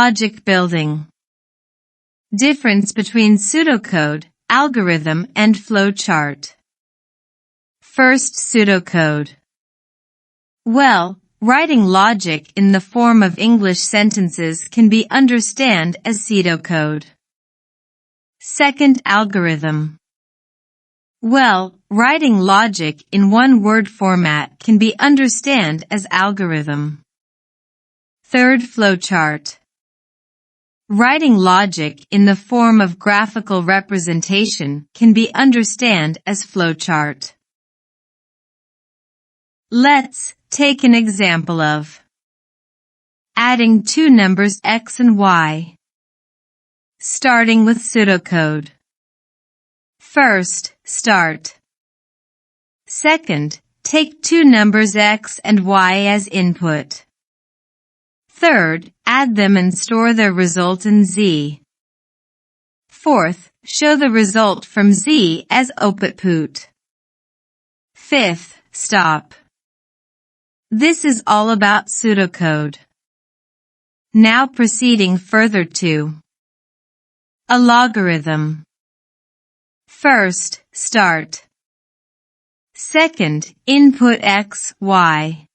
Logic building. Difference between pseudocode, algorithm, and flowchart. First, pseudocode. Well, writing logic in the form of English sentences can be understood as pseudocode. Second, algorithm. Well, writing logic in one-word format can be understood as algorithm. Third, flowchart. Writing logic in the form of graphical representation can be understood as flowchart. Let's take an example of adding two numbers x and y. Starting with pseudocode. First, start. Second, take two numbers x and y as input. Third, add them and store their result in z. Fourth, show the result from z as output. Fifth, stop. This is all about pseudocode. Now proceeding further to a logarithm. First, start. Second, input x, y.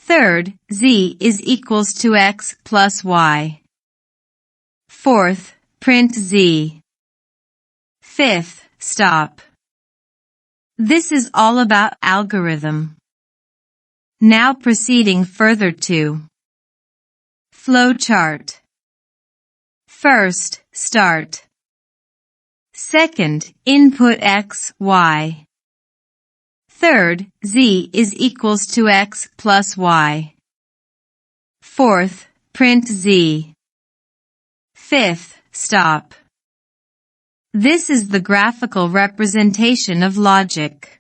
Third, z is equals to x plus y. Fourth, print z. Fifth, stop. This is all about algorithm. Now proceeding further to flowchart. First, start. Second, input x, y. Third, z is equals to x plus y. Fourth, print z. Fifth, stop. This is the graphical representation of logic.